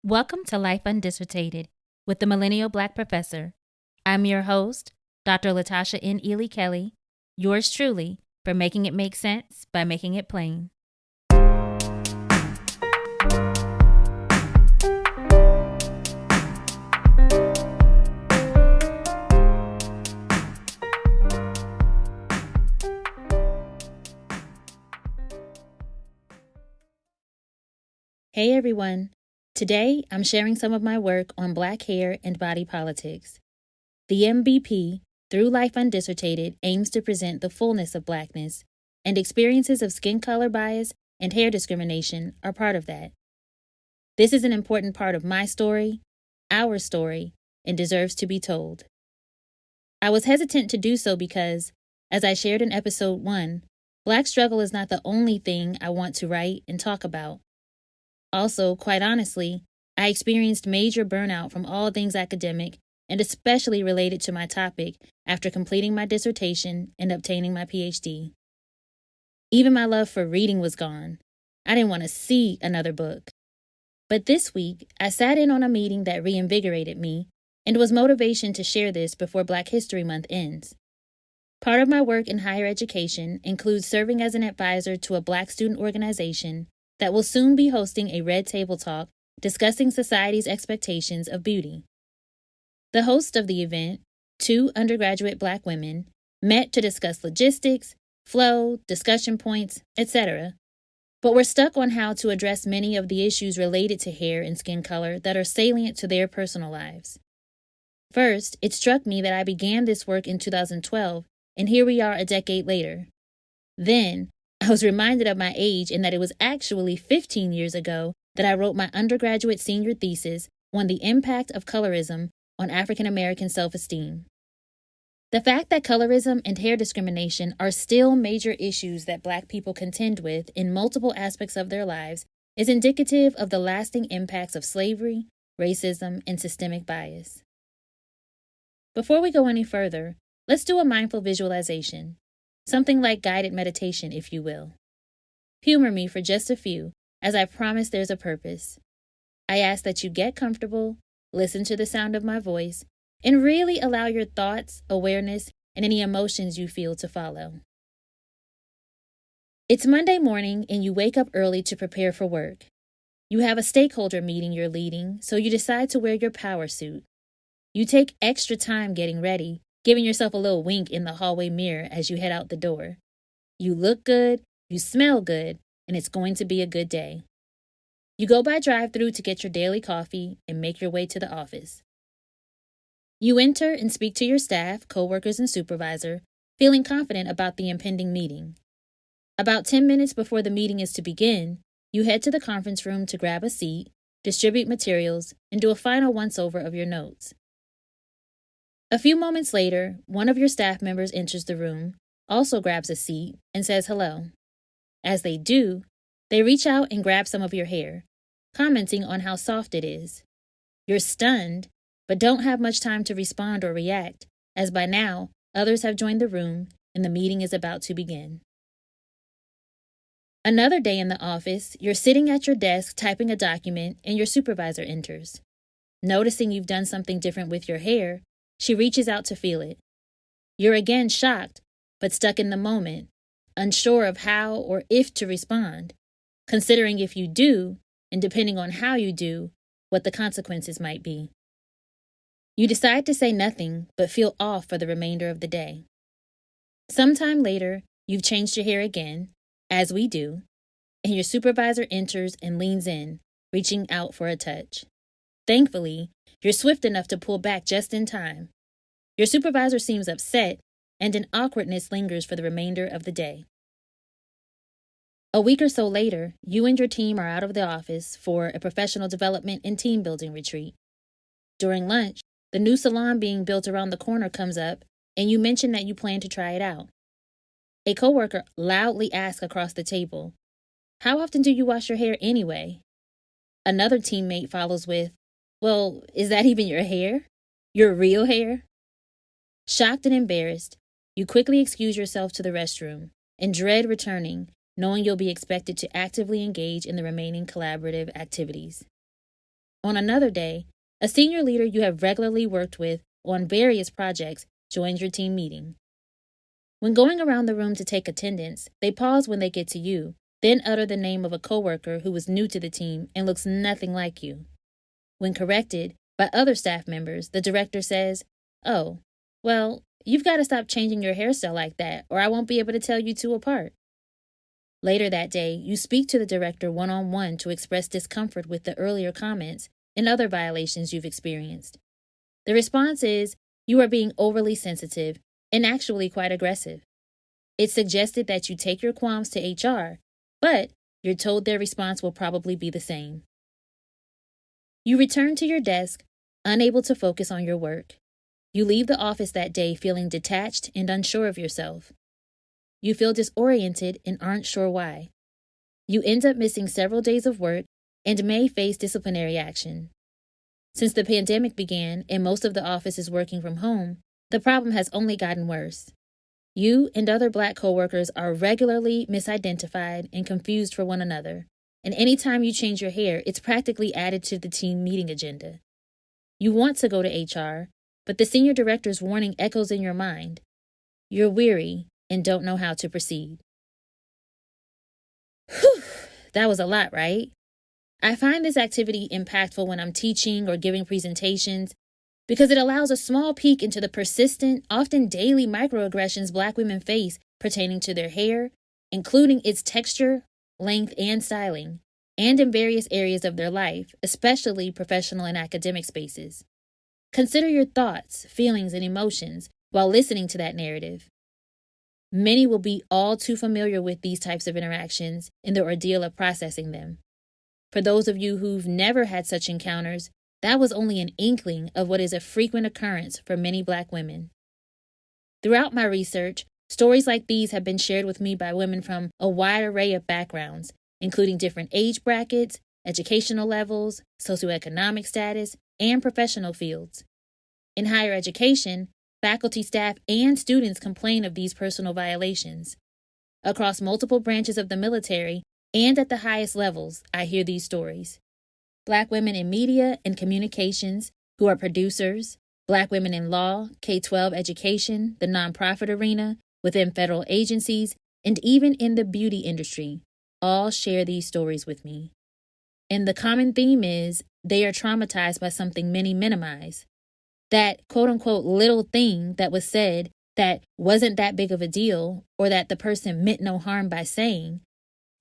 Welcome to Life Undissertated with the Millennial Black Professor. I'm your host, Dr. Tasha UN Kelly, yours truly, for making it make sense by making it plain. Hey everyone. Today, I'm sharing some of my work on Black hair and body politics. The MBP, through Life Undissertated, aims to present the fullness of Blackness, and experiences of skin color bias and hair discrimination are part of that. This is an important part of my story, our story, and deserves to be told. I was hesitant to do so because, as I shared in episode 1, Black struggle is not the only thing I want to write and talk about. Also, quite honestly, I experienced major burnout from all things academic and especially related to my topic after completing my dissertation and obtaining my PhD. Even my love for reading was gone. I didn't want to see another book. But this week, I sat in on a meeting that reinvigorated me and was motivation to share this before Black History Month ends. Part of my work in higher education includes serving as an advisor to a Black student organization that will soon be hosting a Red Table Talk discussing society's expectations of beauty. The hosts of the event, 2 undergraduate Black women, met to discuss logistics, flow, discussion points, etc., but were stuck on how to address many of the issues related to hair and skin color that are salient to their personal lives. First, it struck me that I began this work in 2012, and here we are a decade later. Then, I was reminded of my age and that it was actually 15 years ago that I wrote my undergraduate senior thesis on the impact of colorism on African American self-esteem. The fact that colorism and hair discrimination are still major issues that Black people contend with in multiple aspects of their lives is indicative of the lasting impacts of slavery, racism, and systemic bias. Before we go any further, let's do a mindful visualization. Something like guided meditation, if you will. Humor me for just a few, as I promise there's a purpose. I ask that you get comfortable, listen to the sound of my voice, and really allow your thoughts, awareness, and any emotions you feel to follow. It's Monday morning, and you wake up early to prepare for work. You have a stakeholder meeting you're leading, so you decide to wear your power suit. You take extra time getting ready, giving yourself a little wink in the hallway mirror as you head out the door. You look good, you smell good, and it's going to be a good day. You go by drive-thru to get your daily coffee and make your way to the office. You enter and speak to your staff, coworkers, and supervisor, feeling confident about the impending meeting. About 10 minutes before the meeting is to begin, you head to the conference room to grab a seat, distribute materials, and do a final once-over of your notes. A few moments later, one of your staff members enters the room, also grabs a seat, and says hello. As they do, they reach out and grab some of your hair, commenting on how soft it is. You're stunned, but don't have much time to respond or react, as by now, others have joined the room and the meeting is about to begin. Another day in the office, you're sitting at your desk typing a document and your supervisor enters. Noticing you've done something different with your hair, she reaches out to feel it. You're again shocked, but stuck in the moment, unsure of how or if to respond, considering if you do, and depending on how you do, what the consequences might be. You decide to say nothing, but feel off for the remainder of the day. Sometime later, you've changed your hair again, as we do, and your supervisor enters and leans in, reaching out for a touch. Thankfully, you're swift enough to pull back just in time. Your supervisor seems upset, and an awkwardness lingers for the remainder of the day. A week or so later, you and your team are out of the office for a professional development and team building retreat. During lunch, the new salon being built around the corner comes up, and you mention that you plan to try it out. A coworker loudly asks across the table, "How often do you wash your hair anyway?" Another teammate follows with, "Well, is that even your hair? Your real hair?" Shocked and embarrassed, you quickly excuse yourself to the restroom and dread returning, knowing you'll be expected to actively engage in the remaining collaborative activities. On another day, a senior leader you have regularly worked with on various projects joins your team meeting. When going around the room to take attendance, they pause when they get to you, then utter the name of a coworker who is new to the team and looks nothing like you. When corrected by other staff members, the director says, "Oh, well, you've got to stop changing your hairstyle like that, or I won't be able to tell you two apart." Later that day, you speak to the director one-on-one to express discomfort with the earlier comments and other violations you've experienced. The response is, you are being overly sensitive and actually quite aggressive. It's suggested that you take your qualms to HR, but you're told their response will probably be the same. You return to your desk, unable to focus on your work. You leave the office that day feeling detached and unsure of yourself. You feel disoriented and aren't sure why. You end up missing several days of work and may face disciplinary action. Since the pandemic began and most of the office is working from home, the problem has only gotten worse. You and other Black coworkers are regularly misidentified and confused for one another, and anytime you change your hair, it's practically added to the team meeting agenda. You want to go to HR, but the senior director's warning echoes in your mind. You're weary and don't know how to proceed. Whew, that was a lot, right? I find this activity impactful when I'm teaching or giving presentations because it allows a small peek into the persistent, often daily microaggressions Black women face pertaining to their hair, including its texture, length, and styling, and in various areas of their life, especially professional and academic spaces. Consider your thoughts, feelings, and emotions while listening to that narrative. Many will be all too familiar with these types of interactions and the ordeal of processing them. For those of you who've never had such encounters, that was only an inkling of what is a frequent occurrence for many Black women. Throughout my research, stories like these have been shared with me by women from a wide array of backgrounds, including different age brackets, educational levels, socioeconomic status, and professional fields. In higher education, faculty, staff, and students complain of these personal violations. Across multiple branches of the military and at the highest levels, I hear these stories. Black women in media and communications who are producers, Black women in law, K-12 education, the nonprofit arena, within federal agencies, and even in the beauty industry, all share these stories with me. And the common theme is they are traumatized by something many minimize. That quote-unquote little thing that was said that wasn't that big of a deal or that the person meant no harm by saying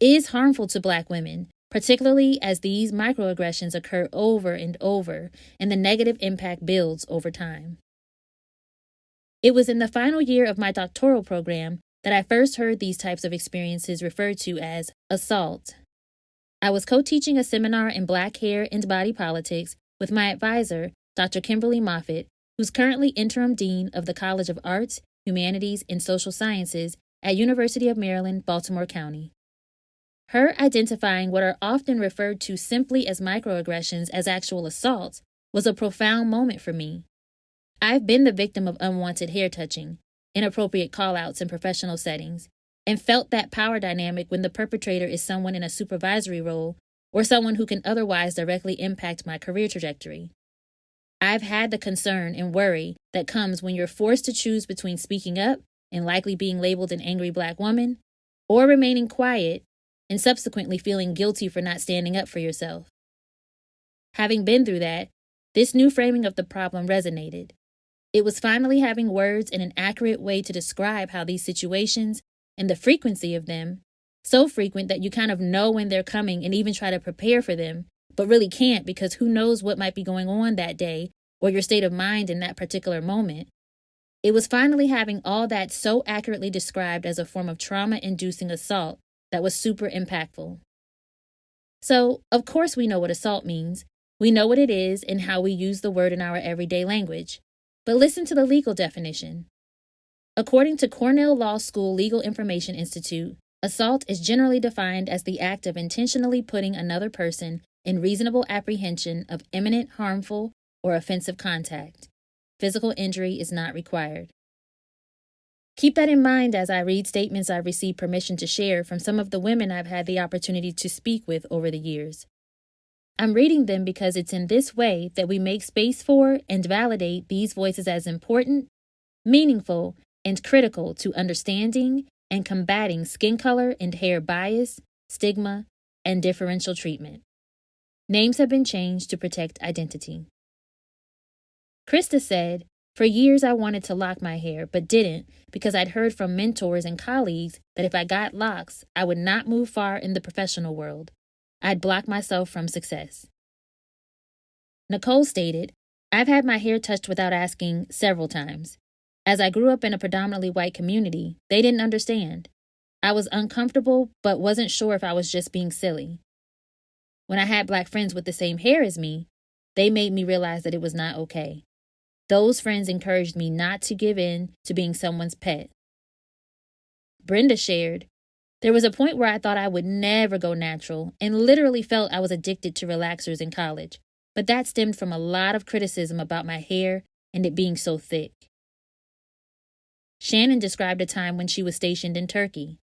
is harmful to Black women, particularly as these microaggressions occur over and over and the negative impact builds over time. It was in the final year of my doctoral program that I first heard these types of experiences referred to as assault. I was co-teaching a seminar in Black hair and body politics with my advisor, Dr. Kimberly Moffitt, who's currently interim dean of the College of Arts, Humanities, and Social Sciences at University of Maryland, Baltimore County. Her identifying what are often referred to simply as microaggressions as actual assaults was a profound moment for me. I've been the victim of unwanted hair touching, inappropriate call-outs in professional settings, and felt that power dynamic when the perpetrator is someone in a supervisory role or someone who can otherwise directly impact my career trajectory. I've had the concern and worry that comes when you're forced to choose between speaking up and likely being labeled an angry Black woman, or remaining quiet and subsequently feeling guilty for not standing up for yourself. Having been through that, this new framing of the problem resonated. It was finally having words and an accurate way to describe how these situations and the frequency of them, so frequent that you kind of know when they're coming and even try to prepare for them, but really can't because who knows what might be going on that day or your state of mind in that particular moment. It was finally having all that so accurately described as a form of trauma-inducing assault that was super impactful. So, of course we know what assault means. We know what it is and how we use the word in our everyday language. But listen to the legal definition. According to Cornell Law School Legal Information Institute, assault is generally defined as the act of intentionally putting another person in reasonable apprehension of imminent harmful or offensive contact. Physical injury is not required. Keep that in mind as I read statements I've received permission to share from some of the women I've had the opportunity to speak with over the years. I'm reading them because it's in this way that we make space for and validate these voices as important, meaningful, and critical to understanding and combating skin color and hair bias, stigma, and differential treatment. Names have been changed to protect identity. Krista said, "For years I wanted to lock my hair, but didn't because I'd heard from mentors and colleagues that if I got locks, I would not move far in the professional world. I'd block myself from success." Nicole stated, "I've had my hair touched without asking several times. As I grew up in a predominantly white community, they didn't understand. I was uncomfortable, but wasn't sure if I was just being silly. When I had Black friends with the same hair as me, they made me realize that it was not okay. Those friends encouraged me not to give in to being someone's pet." Brenda shared, "There was a point where I thought I would never go natural and literally felt I was addicted to relaxers in college, but that stemmed from a lot of criticism about my hair and it being so thick." Shannon described a time when she was stationed in Turkey.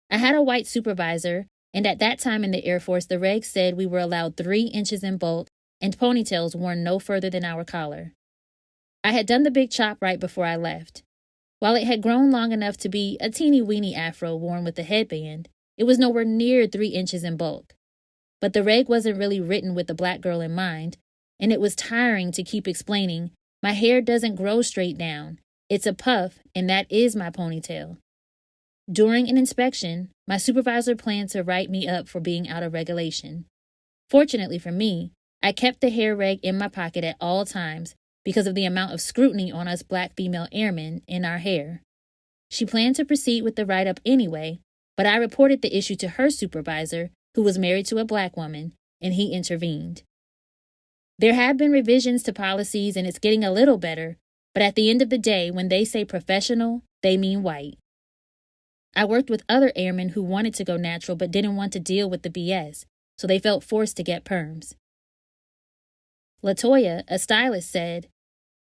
"I had a white supervisor, and at that time in the Air Force, the regs said we were allowed 3 inches in bulk and ponytails worn no further than our collar. I had done the big chop right before I left. While it had grown long enough to be a teeny-weeny afro worn with a headband, it was nowhere near 3 inches in bulk. But the reg wasn't really written with the Black girl in mind, and it was tiring to keep explaining, my hair doesn't grow straight down. It's a puff, and that is my ponytail. During an inspection, my supervisor planned to write me up for being out of regulation. Fortunately for me, I kept the hair reg in my pocket at all times because of the amount of scrutiny on us Black female airmen in our hair. She planned to proceed with the write-up anyway, but I reported the issue to her supervisor, who was married to a Black woman, and he intervened. There have been revisions to policies, and it's getting a little better, but at the end of the day, when they say professional, they mean white. I worked with other airmen who wanted to go natural but didn't want to deal with the BS, so they felt forced to get perms." Latoya, a stylist, said,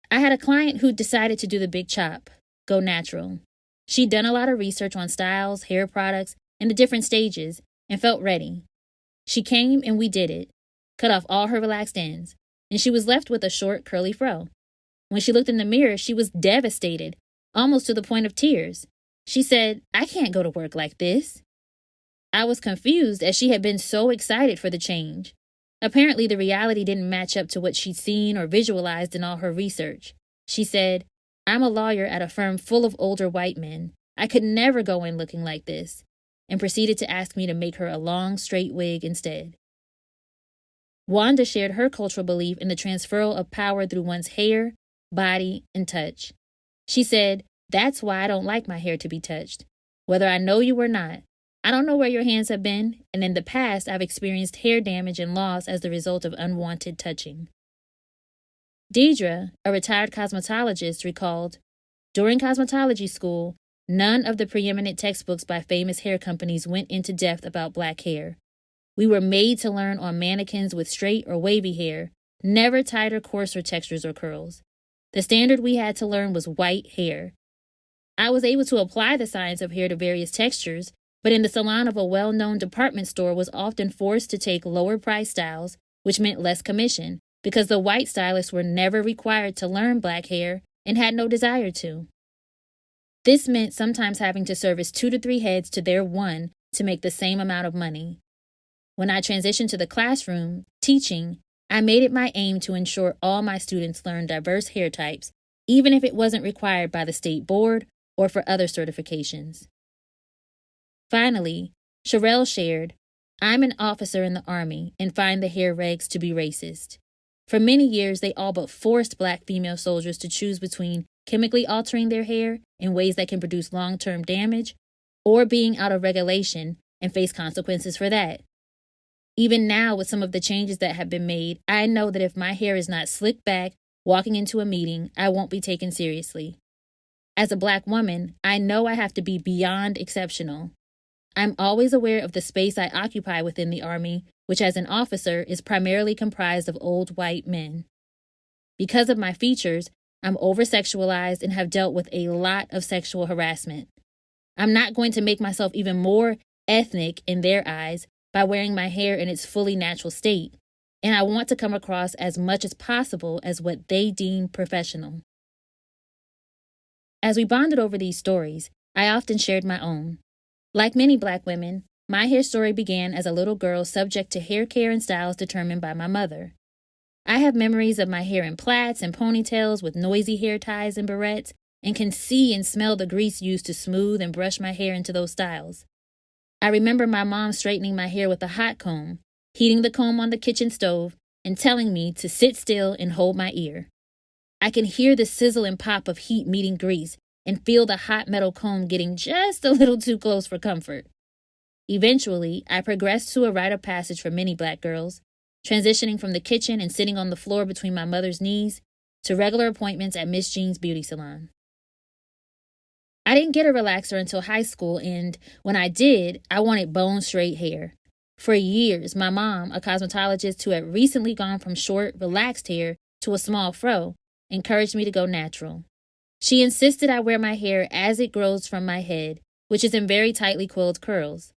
"I had a client who decided to do the big chop, go natural. She'd done a lot of research on styles, hair products, and the different stages, and felt ready. She came and we did it, cut off all her relaxed ends, and she was left with a short, curly fro. When she looked in the mirror, she was devastated, almost to the point of tears. She said, 'I can't go to work like this.' I was confused as she had been so excited for the change. Apparently, the reality didn't match up to what she'd seen or visualized in all her research. She said, 'I'm a lawyer at a firm full of older white men. I could never go in looking like this,' and proceeded to ask me to make her a long, straight wig instead." Wanda shared her cultural belief in the transferal of power through one's hair, body, and touch. She said, "That's why I don't like my hair to be touched. Whether I know you or not, I don't know where your hands have been, and in the past I've experienced hair damage and loss as the result of unwanted touching." Deidre, a retired cosmetologist, recalled, "During cosmetology school, none of the preeminent textbooks by famous hair companies went into depth about Black hair. We were made to learn on mannequins with straight or wavy hair, never tighter, coarser textures or curls. The standard we had to learn was white hair. I was able to apply the science of hair to various textures, but in the salon of a well-known department store was often forced to take lower-priced styles, which meant less commission, because the white stylists were never required to learn Black hair and had no desire to. This meant sometimes having to service 2 to 3 heads to their 1 to make the same amount of money. When I transitioned to the classroom, teaching, I made it my aim to ensure all my students learned diverse hair types, even if it wasn't required by the state board or for other certifications." Finally, Sherelle shared, "I'm an officer in the Army and find the hair regs to be racist. For many years, they all but forced Black female soldiers to choose between chemically altering their hair in ways that can produce long-term damage or being out of regulation and face consequences for that. Even now, with some of the changes that have been made, I know that if my hair is not slicked back walking into a meeting, I won't be taken seriously. As a Black woman, I know I have to be beyond exceptional. I'm always aware of the space I occupy within the Army, which as an officer is primarily comprised of old white men. Because of my features, I'm over-sexualized and have dealt with a lot of sexual harassment. I'm not going to make myself even more ethnic in their eyes by wearing my hair in its fully natural state, and I want to come across as much as possible as what they deem professional. As we bonded over these stories, I often shared my own. Like many Black women, my hair story began as a little girl subject to hair care and styles determined by my mother. I have memories of my hair in plaits and ponytails with noisy hair ties and barrettes, and can see and smell the grease used to smooth and brush my hair into those styles. I remember my mom straightening my hair with a hot comb, heating the comb on the kitchen stove, and telling me to sit still and hold my ear. I can hear the sizzle and pop of heat meeting grease and feel the hot metal comb getting just a little too close for comfort. Eventually, I progressed to a rite of passage for many Black girls, transitioning from the kitchen and sitting on the floor between my mother's knees to regular appointments at Miss Jean's beauty salon. I didn't get a relaxer until high school, and when I did, I wanted bone-straight hair. For years, my mom, a cosmetologist who had recently gone from short, relaxed hair to a small fro, encouraged me to go natural. She insisted I wear my hair as it grows from my head, which is in very tightly coiled curls.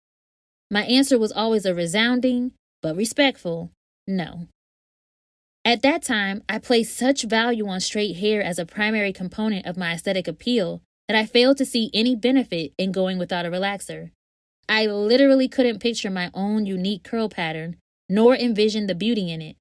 My answer was always a resounding, but respectful, no. At that time, I placed such value on straight hair as a primary component of my aesthetic appeal that I failed to see any benefit in going without a relaxer. I literally couldn't picture my own unique curl pattern, nor envision the beauty in it.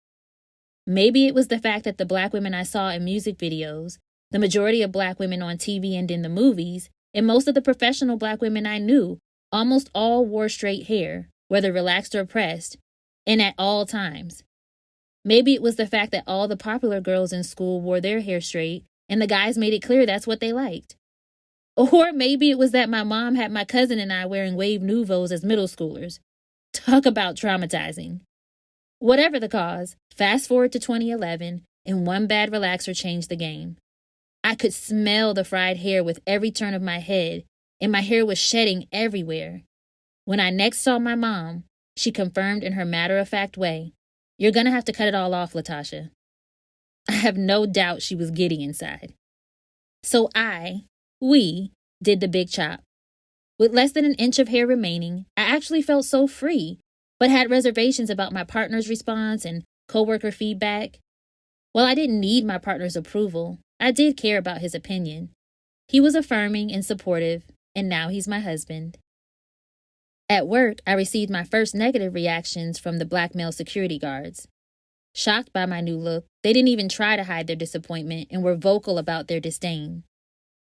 Maybe it was the fact that the Black women I saw in music videos, the majority of Black women on TV and in the movies, and most of the professional Black women I knew, almost all wore straight hair, whether relaxed or pressed, and at all times. Maybe it was the fact that all the popular girls in school wore their hair straight, and the guys made it clear that's what they liked. Or maybe it was that my mom had my cousin and I wearing wave nouveaus as middle schoolers. Talk about traumatizing. Whatever the cause, fast forward to 2011, and one bad relaxer changed the game. I could smell the fried hair with every turn of my head, and my hair was shedding everywhere. When I next saw my mom, she confirmed in her matter-of-fact way, "You're gonna have to cut it all off, Latasha." I have no doubt she was giddy inside. So we did the big chop. With less than an inch of hair remaining, I actually felt so free, but had reservations about my partner's response and coworker feedback. While I didn't need my partner's approval, I did care about his opinion. He was affirming and supportive, and now he's my husband. At work, I received my first negative reactions from the Black male security guards. Shocked by my new look, they didn't even try to hide their disappointment and were vocal about their disdain.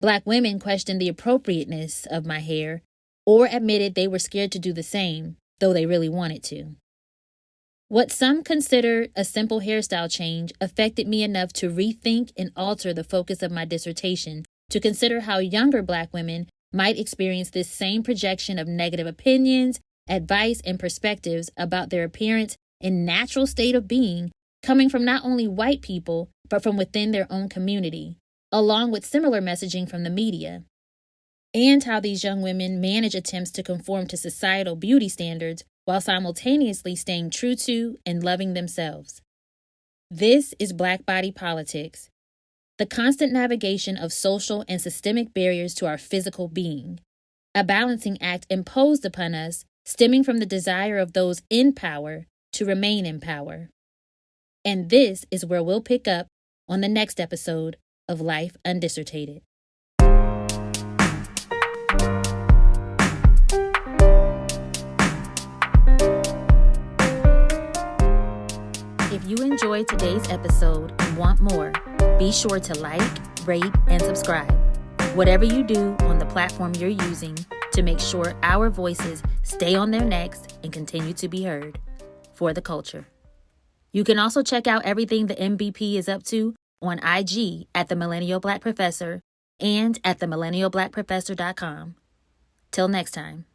Black women questioned the appropriateness of my hair or admitted they were scared to do the same, though they really wanted to. What some consider a simple hairstyle change affected me enough to rethink and alter the focus of my dissertation to consider how younger Black women might experience this same projection of negative opinions, advice, and perspectives about their appearance and natural state of being coming from not only white people, but from within their own community, along with similar messaging from the media, and how these young women manage attempts to conform to societal beauty standards while simultaneously staying true to and loving themselves. This is Black body politics, the constant navigation of social and systemic barriers to our physical being, a balancing act imposed upon us stemming from the desire of those in power to remain in power. And this is where we'll pick up on the next episode of Life Undissertated. If you enjoyed today's episode and want more, be sure to like, rate, and subscribe. Whatever you do on the platform you're using to make sure our voices stay on their necks and continue to be heard for the culture. You can also check out everything the MBP is up to on IG at The Millennial Black Professor and at themillennialblackprofessor.com. Till next time.